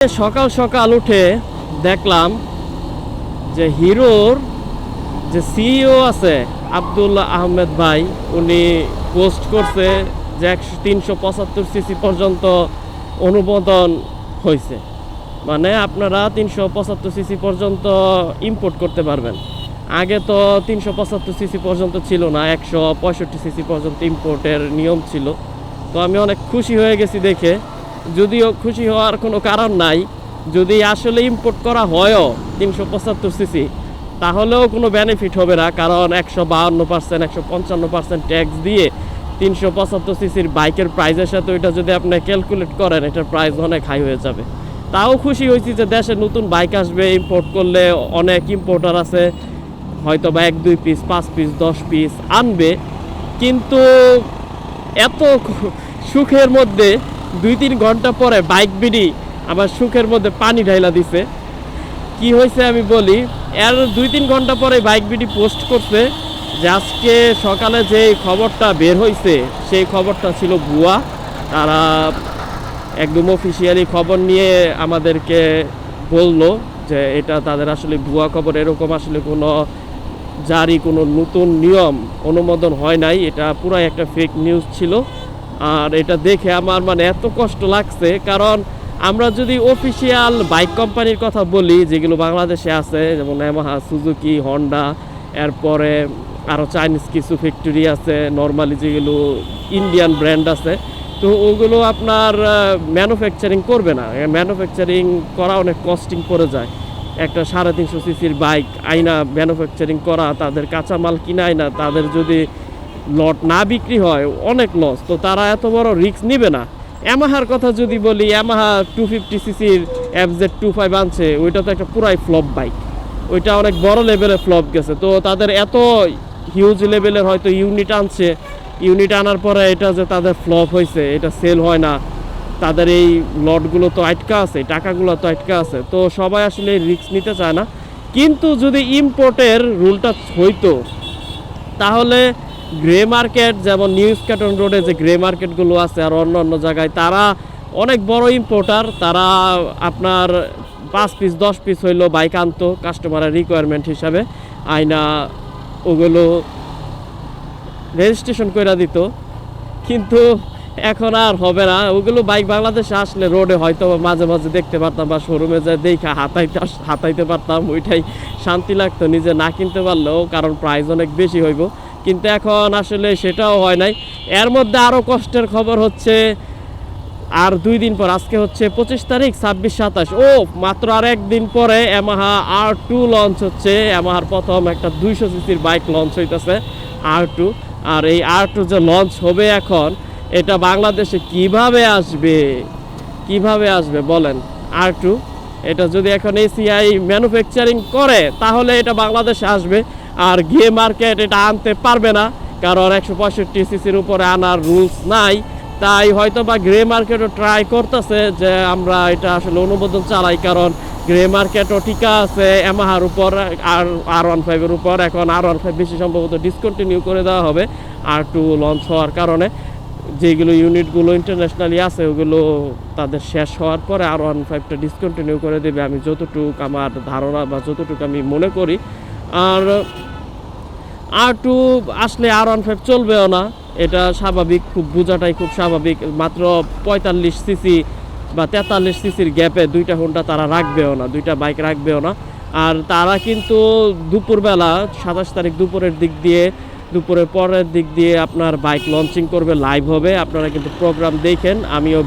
সকাল সকাল উঠে দেখলাম যে হিরোর যে সিইও আছে আব্দুল্লাহ আহমেদ ভাই, উনি পোস্ট করছে যে 375 সিসি পর্যন্ত অনুমোদন হয়েছে। মানে আপনারা 375 সিসি পর্যন্ত ইম্পোর্ট করতে পারবেন। আগে তো 375 সিসি পর্যন্ত ছিল না, 165 সিসি পর্যন্ত ইম্পোর্টের নিয়ম ছিল। তো আমি অনেক খুশি হয়ে গেছি দেখে, যদিও খুশি হওয়ার কোনো কারণ নাই। যদি আসলে ইম্পোর্ট করা হয়ও 375 সিসি, তাহলেও কোনো বেনিফিট হবে না, কারণ 152%, 155% ট্যাক্স দিয়ে 375 সিসির বাইকের প্রাইসের সাথে ওইটা যদি আপনি ক্যালকুলেট করেন, এটার প্রাইস অনেক হাই হয়ে যাবে। তাও খুশি হয়েছি যে দেশে নতুন বাইক আসবে, ইম্পোর্ট করলে অনেক ইম্পোর্টার আছে, হয়তো বা 1-2 পিস, 5 পিস, 10 পিস আনবে। কিন্তু এত সুখের মধ্যে 2-3 ঘন্টা পরে বাইক বিডি আবার সুখের মধ্যে পানি ঢাইলা দিছে। কি হয়েছে আমি বলি। এর 2-3 ঘন্টা পরে বাইক বিডি পোস্ট করছে যে আজকে সকালে যে খবরটা বের হয়েছে সেই খবরটা ছিল ভুয়া। তারা একদম অফিসিয়ালি খবর নিয়ে আমাদেরকে বলল যে এটা তাদের আসলে ভুয়া খবর, এরকম আসলে কোনো জারি কোনো নতুন নিয়ম অনুমোদন হয় নাই, এটা পুরাই একটা ফেক নিউজ ছিল। আর এটা দেখে আমার মানে এত কষ্ট লাগছে, কারণ আমরা যদি অফিসিয়াল বাইক কোম্পানির কথা বলি যেগুলো বাংলাদেশে আছে, যেমন ইয়ামাহা, সুজুকি, হন্ডা, এরপরে আরও চাইনিজ কিছু ফ্যাক্টরি আছে, নর্মালি যেগুলো ইন্ডিয়ান ব্র্যান্ড আছে, তো ওগুলো আপনার ম্যানুফ্যাকচারিং করবে না। ম্যানুফ্যাকচারিং করা অনেক কস্টিং পড়ে যায়। একটা 350 সিসির বাইক আইনা ম্যানুফ্যাকচারিং করা, তাদের কাঁচামাল কিনা আইনা তাদের যদি লট না বিক্রি হয় অনেক লস, তো তারা এত বড় রিস্ক নিবে না। ইয়ামাহার কথা যদি বলি, ইয়ামাহা 250 সিসির FZ25 আনছে, ওইটা তো একটা পুরাই ফ্লপ বাইক, ওইটা অনেক বড় লেভেলে ফ্লপ গেছে। তো তাদের এত হিউজ লেভেলের হয়তো ইউনিট আনছে, ইউনিট আনার পরে এটা যে তাদের ফ্লপ হয়েছে, এটা সেল হয় না, তাদের এই লটগুলো তো আটকা আছে, টাকাগুলো তো আটকা আছে। তো সবাই আসলে রিস্ক নিতে চায় না। কিন্তু যদি ইম্পোর্টের রুলটা হইতো, তাহলে গ্রে মার্কেট, যেমন নিউ স্কাটন রোডে যে গ্রে মার্কেটগুলো আছে আর অন্য অন্য জায়গায়, তারা অনেক বড় ইম্পোর্টার, তারা আপনার 5 পিস 10 পিস হইলো বাইক আনতো কাস্টমারের রিকোয়ারমেন্ট হিসাবে, আইনা ওগুলো রেজিস্ট্রেশন করে দিত। কিন্তু এখন আর হবে না। ওগুলো বাইক বাংলাদেশে আসলে রোডে হয়তো মাঝে মাঝে দেখতে পারতাম, বা শোরুমে যায় দেখা হাতাইতে পারতাম, ওইটাই শান্তি লাগতো নিজে না কিনতে পারলেও, কারণ প্রাইস অনেক বেশি হইব। কিন্তু এখন আসলে সেটাও হয় নাই। এর মধ্যে আরও কষ্টের খবর হচ্ছে, আর 2 দিন পর, আজকে হচ্ছে 25 তারিখ, 26-27, মাত্র আর একদিন পরে ইয়ামাহা R2 লঞ্চ হচ্ছে। ইয়ামাহার প্রথম একটা 200 সিসির বাইক লঞ্চ হইতেছে, R2। আর এই R2 যে লঞ্চ হবে এখন, এটা বাংলাদেশে কিভাবে আসবে বলেন? R2 এটা যদি এখন ACI ম্যানুফ্যাকচারিং করে, তাহলে এটা বাংলাদেশে আসবে। আর গে মার্কেট এটা আনতে পারবে না, কারণ 165 সিসির উপরে আনার রুলস নাই। তাই হয়তো বা গ্রে মার্কেটও ট্রাই করতেছে যে আমরা এটা আসলে অনুমোদন চালাই, কারণ গ্রে মার্কেটও টিকা আছে ইয়ামাহার উপর, আর R15 এর উপর। এখন R15 বেশি সম্ভবত ডিসকন্টিনিউ করে দেওয়া হবে R2 লঞ্চ হওয়ার কারণে। যেগুলো ইউনিটগুলো ইন্টারন্যাশনালি আছে, ওগুলো তাদের শেষ হওয়ার পরে R15টা ডিসকন্টিনিউ করে দেবে, আমি যতটুকু আমার ধারণা বা যতটুকু আমি মনে করি। আর R2 আসলে R15 চলবেও না, এটা স্বাভাবিক, খুব বোঝাটাই খুব স্বাভাবিক। মাত্র 45 সিসি বা 43 সিসির গ্যাপে 2টা হোন্ডা তারা রাখবেও না, 2টা বাইক রাখবেও না। আর তারা কিন্তু দুপুরবেলা 27 তারিখ দুপুরের পরের দিক দিয়ে আপনার বাইক লঞ্চিং করবে, লাইভ হবে। আপনারা কিন্তু প্রোগ্রাম দেখেন, আমিও